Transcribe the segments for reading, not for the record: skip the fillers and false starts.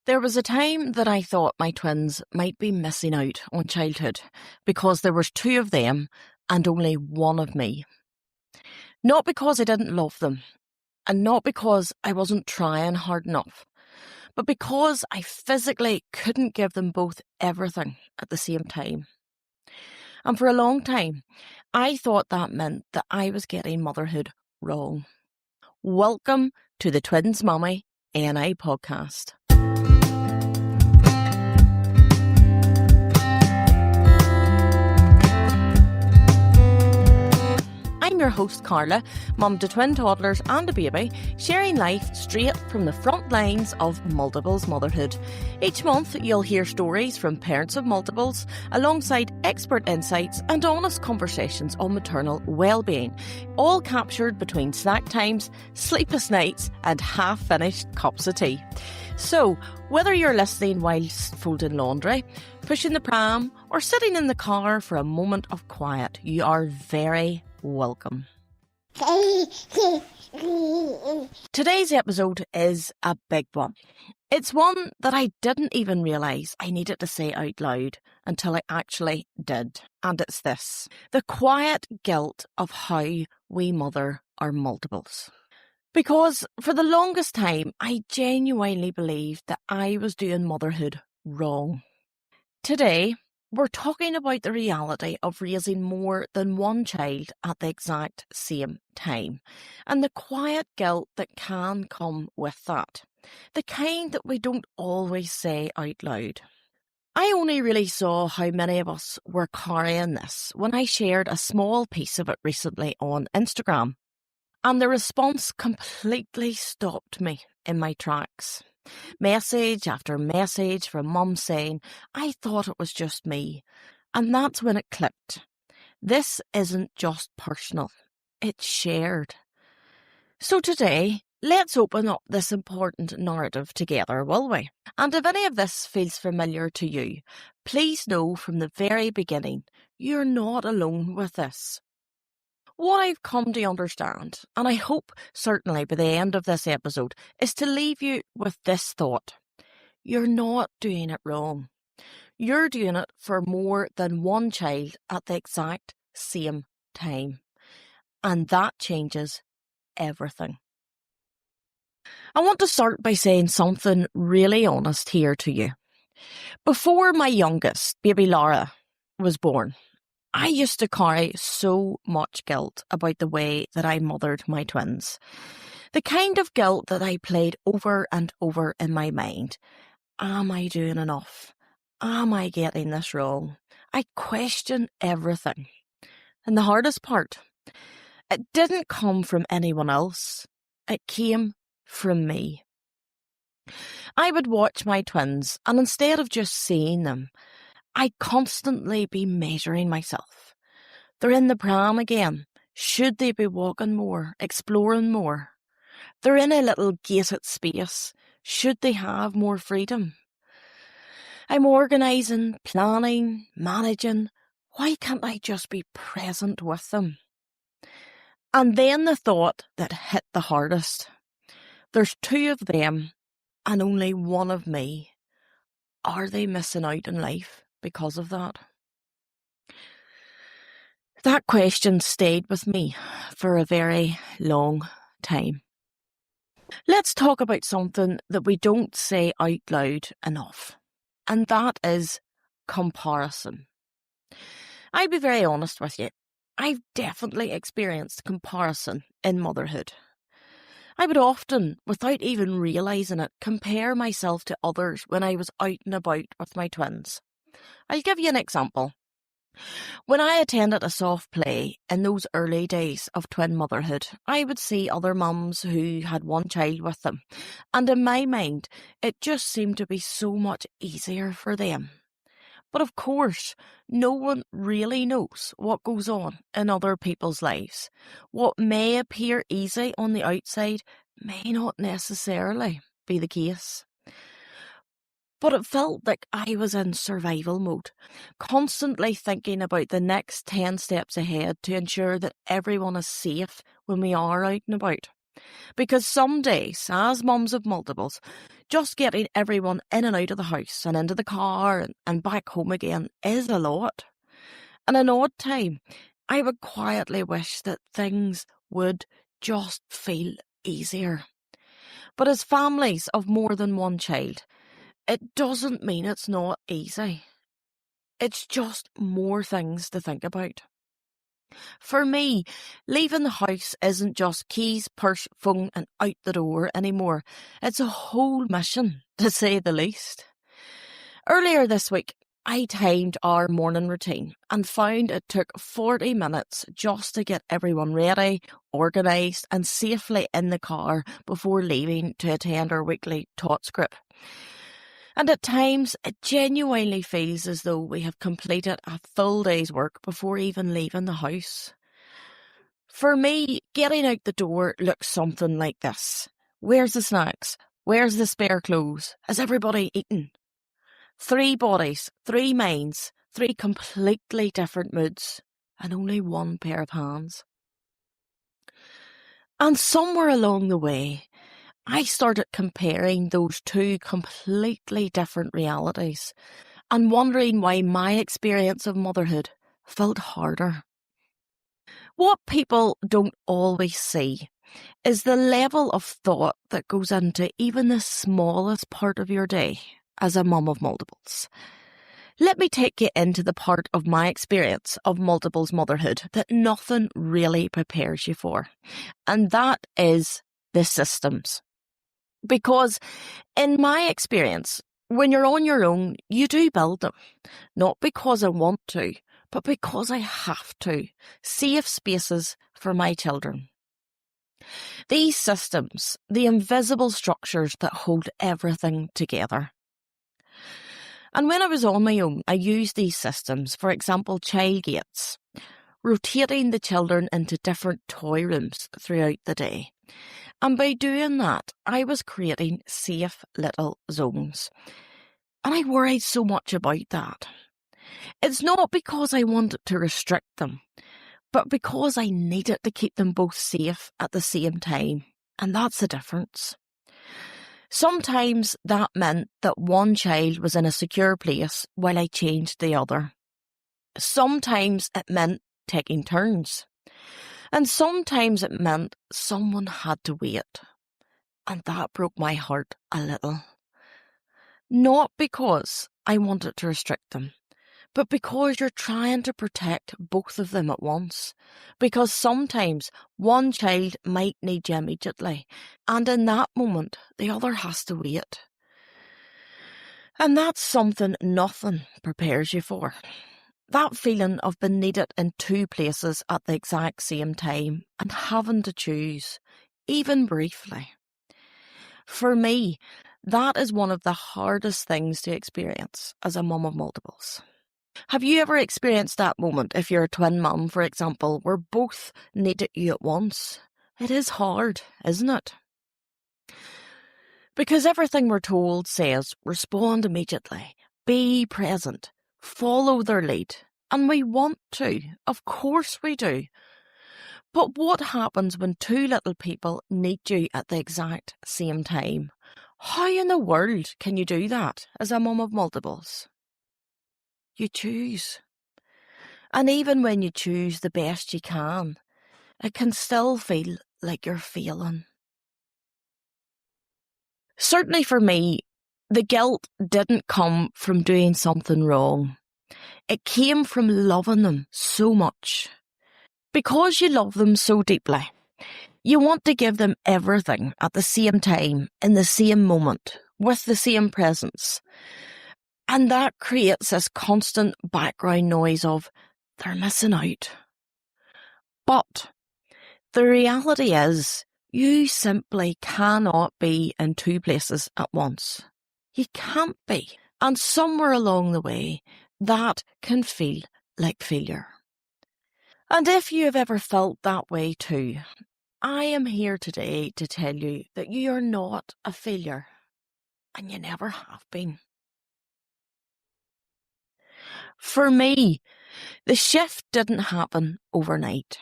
There was a time that I thought my twins might be missing out on childhood because there was two of them and only one of me. Not because I didn't love them, and not because I wasn't trying hard enough, but because I physically couldn't give them both everything at the same time. And for a long time, I thought that meant that I was getting motherhood wrong. Welcome to the Twins Mummy ANI podcast. I'm your host Carla, mum to twin toddlers and a baby, sharing life straight from the front lines of multiples motherhood. Each month you'll hear stories from parents of multiples, alongside expert insights and honest conversations on maternal well-being, all captured between snack times, sleepless nights and half-finished cups of tea. So, whether you're listening whilst folding laundry, pushing the pram or sitting in the car for a moment of quiet, you are very welcome. Today's episode is a big one. It's one that I didn't even realise I needed to say out loud until I actually did. And it's this: the quiet guilt of how we mother our multiples. Because for the longest time, I genuinely believed that I was doing motherhood wrong. Today, we're talking about the reality of raising more than one child at the exact same time, and the quiet guilt that can come with that, the kind that we don't always say out loud. I only really saw how many of us were carrying this when I shared a small piece of it recently on Instagram. And the response completely stopped me in my tracks. Message after message from mum saying, I thought it was just me. And that's when it clicked. This isn't just personal, it's shared. So today, let's open up this important narrative together, will we? And if any of this feels familiar to you, please know from the very beginning, you're not alone with this. What I've come to understand, and I hope certainly by the end of this episode, is to leave you with this thought. You're not doing it wrong. You're doing it for more than one child at the exact same time. And that changes everything. I want to start by saying something really honest here to you. Before my youngest, baby Lara, was born, I used to carry so much guilt about the way that I mothered my twins. The kind of guilt that I played over and over in my mind. Am I doing enough? Am I getting this wrong? I question everything. And the hardest part, it didn't come from anyone else. It came from me. I would watch my twins, and instead of just seeing them, I'd constantly be measuring myself. They're in the pram again. Should they be walking more, exploring more? They're in a little gated space. Should they have more freedom? I'm organising, planning, managing. Why can't I just be present with them? And then the thought that hit the hardest. There's two of them and only one of me. Are they missing out in life because of that? That question stayed with me for a very long time. Let's talk about something that we don't say out loud enough, and that is comparison. I'll be very honest with you. I've definitely experienced comparison in motherhood. I would often, without even realising it, compare myself to others when I was out and about with my twins. I'll give you an example. When I attended a soft play in those early days of twin motherhood, I would see other mums who had one child with them, and in my mind, it just seemed to be so much easier for them. But of course, no one really knows what goes on in other people's lives. What may appear easy on the outside may not necessarily be the case. But it felt like I was in survival mode, constantly thinking about the next 10 steps ahead to ensure that everyone is safe when we are out and about. Because some days, as mums of multiples, just getting everyone in and out of the house and into the car and back home again is a lot. And an odd time, I would quietly wish that things would just feel easier. But as families of more than one child, it doesn't mean it's not easy. It's just more things to think about. For me, leaving the house isn't just keys, purse, phone and out the door anymore. It's a whole mission, to say the least. Earlier this week, I timed our morning routine and found it took 40 minutes just to get everyone ready, organised and safely in the car before leaving to attend our weekly TOTS group. And at times, it genuinely feels as though we have completed a full day's work before even leaving the house. For me, getting out the door looks something like this. Where's the snacks? Where's the spare clothes? Has everybody eaten? 3 bodies, 3 minds, 3 completely different moods, and only 1 pair of hands. And somewhere along the way, I started comparing those 2 completely different realities and wondering why my experience of motherhood felt harder. What people don't always see is the level of thought that goes into even the smallest part of your day as a mum of multiples. Let me take you into the part of my experience of multiples motherhood that nothing really prepares you for, and that is the systems. Because in my experience, when you're on your own, you do build them, not because I want to, but because I have to. Safe spaces for my children. These systems, the invisible structures that hold everything together. And when I was on my own, I used these systems, for example, child gates, rotating the children into different toy rooms throughout the day. And by doing that, I was creating safe little zones. And I worried so much about that. It's not because I wanted to restrict them, but because I needed to keep them both safe at the same time. And that's the difference. Sometimes that meant that one child was in a secure place while I changed the other. Sometimes it meant taking turns. And sometimes it meant someone had to wait. And that broke my heart a little. Not because I wanted to restrict them, but because you're trying to protect both of them at once. Because sometimes one child might need you immediately, and in that moment, the other has to wait. And that's something nothing prepares you for. That feeling of being needed in 2 places at the exact same time and having to choose, even briefly. For me, that is one of the hardest things to experience as a mum of multiples. Have you ever experienced that moment, if you're a twin mum, for example, where both needed you at once? It is hard, isn't it? Because everything we're told says respond immediately, be present, follow their lead. And we want to, of course we do. But what happens when 2 little people need you at the exact same time? How in the world can you do that as a mum of multiples? You choose. And even when you choose the best you can, it can still feel like you're failing. Certainly for me, the guilt didn't come from doing something wrong. It came from loving them so much. Because you love them so deeply, you want to give them everything at the same time, in the same moment, with the same presence. And that creates this constant background noise of, they're missing out. But the reality is, you simply cannot be in 2 places at once. You can't be. And somewhere along the way, that can feel like failure. And if you have ever felt that way too, I am here today to tell you that you are not a failure, and you never have been. For me, the shift didn't happen overnight.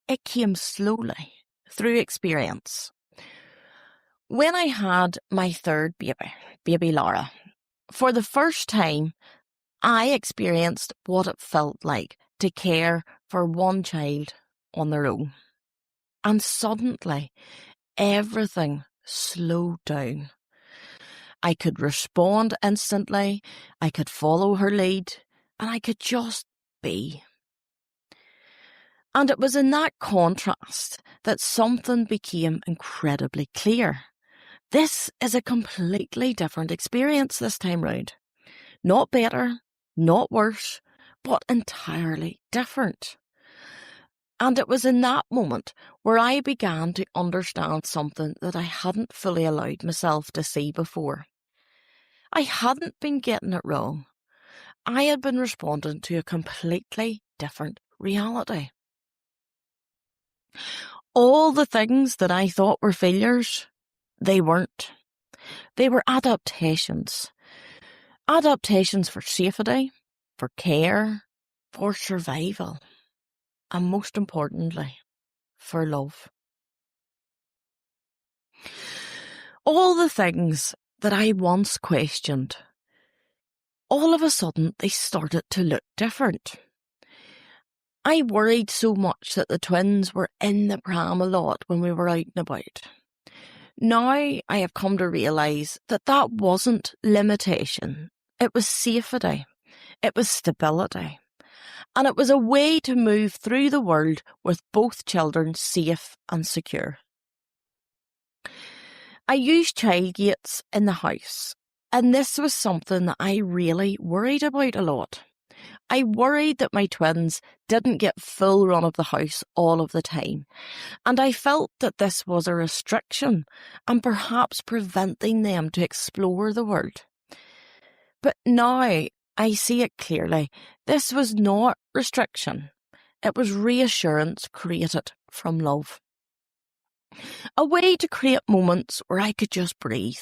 It came slowly, through experience. When I had my third baby Lara, for the first time, I experienced what it felt like to care for one child on their own. And suddenly, everything slowed down. I could respond instantly, I could follow her lead, and I could just be. And it was in that contrast that something became incredibly clear. This is a completely different experience this time round. Not better, not worse, but entirely different. And it was in that moment where I began to understand something that I hadn't fully allowed myself to see before. I hadn't been getting it wrong. I had been responding to a completely different reality. All the things that I thought were failures, they weren't. They were adaptations. Adaptations for safety, for care, for survival, and most importantly, for love. All the things that I once questioned, all of a sudden they started to look different. I worried so much that the twins were in the pram a lot when we were out and about. Now I have come to realise that that wasn't limitation. It was safety. It was stability. And it was a way to move through the world with both children safe and secure. I used child gates in the house, and this was something that I really worried about a lot. I worried that my twins didn't get full run of the house all of the time, and I felt that this was a restriction and perhaps preventing them to explore the world. But now I see it clearly. This was not restriction. It was reassurance created from love. A way to create moments where I could just breathe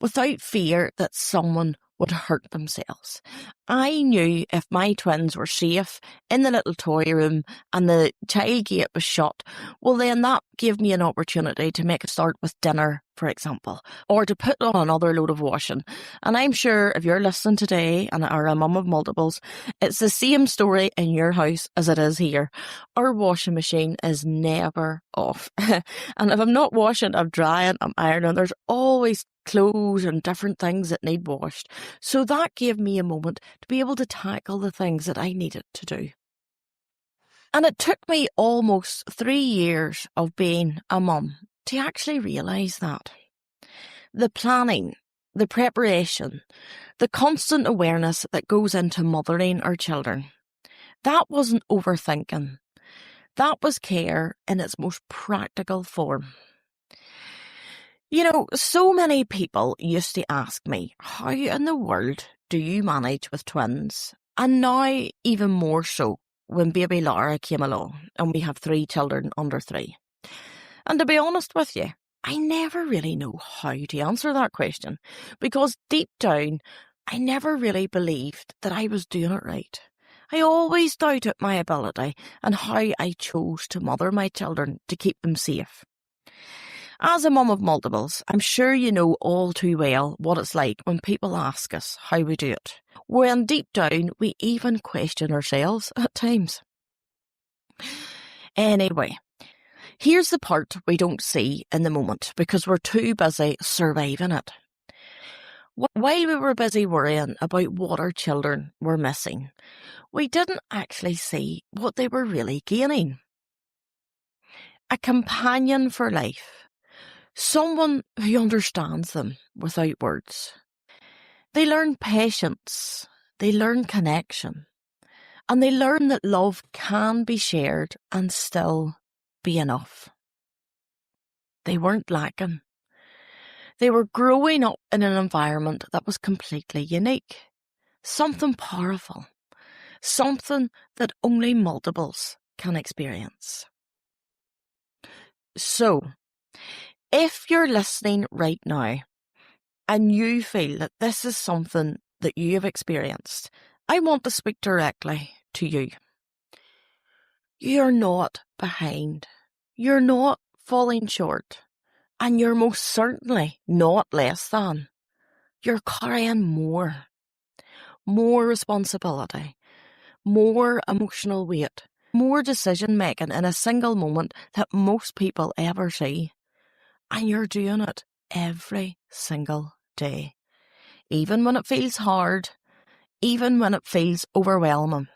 without fear that someone would hurt themselves. I knew if my twins were safe in the little toy room and the child gate was shut, well then that gave me an opportunity to make a start with dinner, for example, or to put on another load of washing. And I'm sure if you're listening today and are a mum of multiples, it's the same story in your house as it is here. Our washing machine is never off. And if I'm not washing, I'm drying, I'm ironing, there's always clothes and different things that need washed. So that gave me a moment to be able to tackle the things that I needed to do. And it took me almost 3 years of being a mum to actually realise that. The planning, the preparation, the constant awareness that goes into mothering our children, that wasn't overthinking. That was care in its most practical form. You know, so many people used to ask me, how in the world do you manage with twins? And now even more so when baby Lara came along and we have 3 children under 3. And to be honest with you, I never really know how to answer that question because deep down, I never really believed that I was doing it right. I always doubted my ability and how I chose to mother my children to keep them safe. As a mum of multiples, I'm sure you know all too well what it's like when people ask us how we do it, when deep down we even question ourselves at times. Anyway, here's the part we don't see in the moment because we're too busy surviving it. While we were busy worrying about what our children were missing, we didn't actually see what they were really gaining. A companion for life. Someone who understands them without words. They learn patience, they learn connection, and they learn that love can be shared and still be enough. They weren't lacking. They were growing up in an environment that was completely unique, something powerful, something that only multiples can experience. So, if you're listening right now and you feel that this is something that you have experienced, I want to speak directly to you. You're not behind. You're not falling short, and you're most certainly not less than. You're carrying more responsibility, more emotional weight, more decision making in a single moment that most people ever see. And you're doing it every single day. Even when it feels hard, even when it feels overwhelming,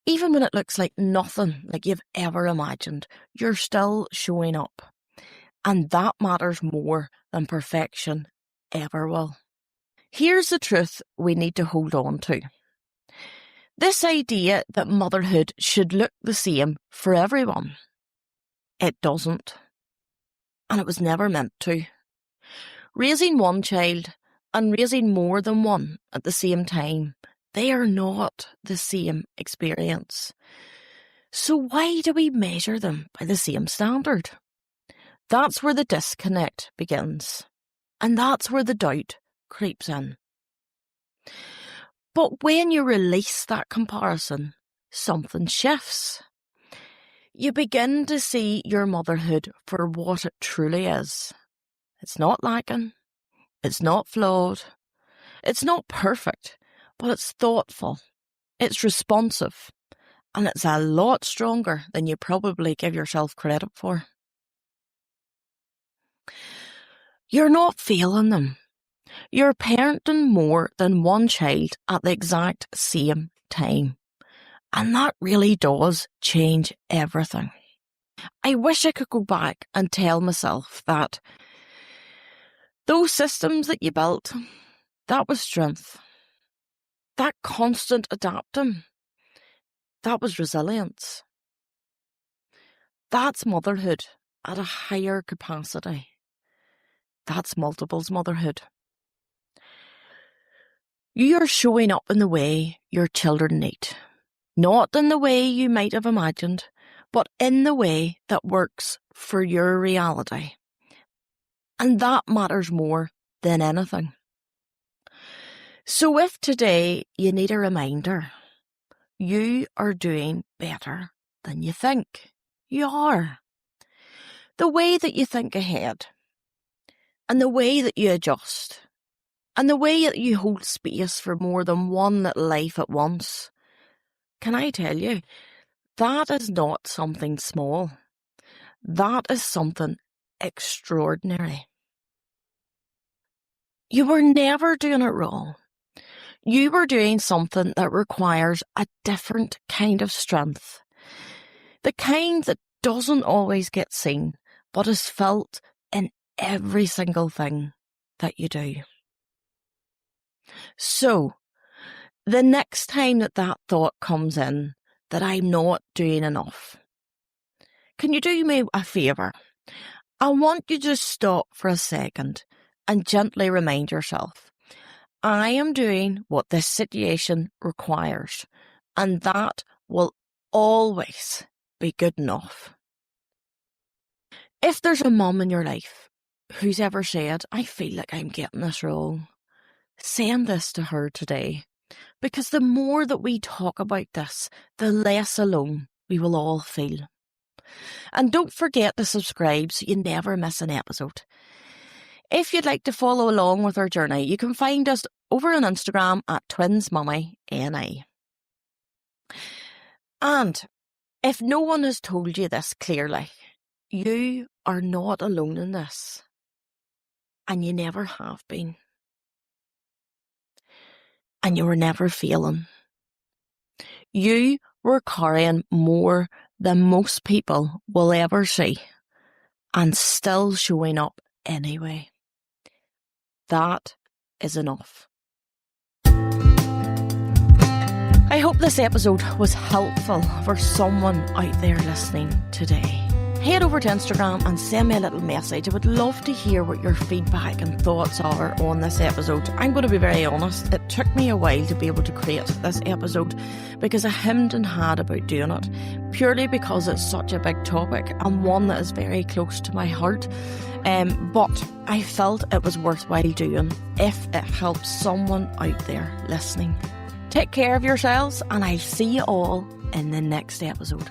even when it looks like nothing like you've ever imagined, you're still showing up. And that matters more than perfection ever will. Here's the truth we need to hold on to. This idea that motherhood should look the same for everyone. It doesn't. And it was never meant to. Raising one child and raising more than one at the same time, they are not the same experience. So why do we measure them by the same standard? That's where the disconnect begins. And that's where the doubt creeps in. But when you release that comparison, something shifts. You begin to see your motherhood for what it truly is. It's not lacking. It's not flawed. It's not perfect, but it's thoughtful. It's responsive. And it's a lot stronger than you probably give yourself credit for. You're not failing them. You're parenting more than one child at the exact same time. And that really does change everything. I wish I could go back and tell myself that those systems that you built, that was strength. That constant adapting, that was resilience. That's motherhood at a higher capacity. That's multiples motherhood. You're showing up in the way your children need. Not in the way you might have imagined, but in the way that works for your reality. And that matters more than anything. So if today you need a reminder, you are doing better than you think. You are. The way that you think ahead, and the way that you adjust, and the way that you hold space for more than one little life at once, can I tell you, that is not something small. That is something extraordinary. You were never doing it wrong. You were doing something that requires a different kind of strength. The kind that doesn't always get seen, but is felt in every single thing that you do. So, the next time that thought comes in, that I'm not doing enough, can you do me a favour? I want you to just stop for a second and gently remind yourself, I am doing what this situation requires, and that will always be good enough. If there's a mum in your life who's ever said, I feel like I'm getting this wrong, send this to her today. Because the more that we talk about this, the less alone we will all feel. And don't forget to subscribe so you never miss an episode. If you'd like to follow along with our journey, you can find us over on Instagram at twinsmummyni. And if no one has told you this clearly, you are not alone in this. And you never have been. And you were never failing. You were carrying more than most people will ever see, and still showing up anyway. That is enough. I hope this episode was helpful for someone out there listening today. Head over to Instagram and send me a little message. I would love to hear what your feedback and thoughts are on this episode. I'm going to be very honest, it took me a while to be able to create this episode because I hemmed and hawed about doing it, purely because it's such a big topic and one that is very close to my heart. But I felt it was worthwhile doing if it helps someone out there listening. Take care of yourselves, and I'll see you all in the next episode.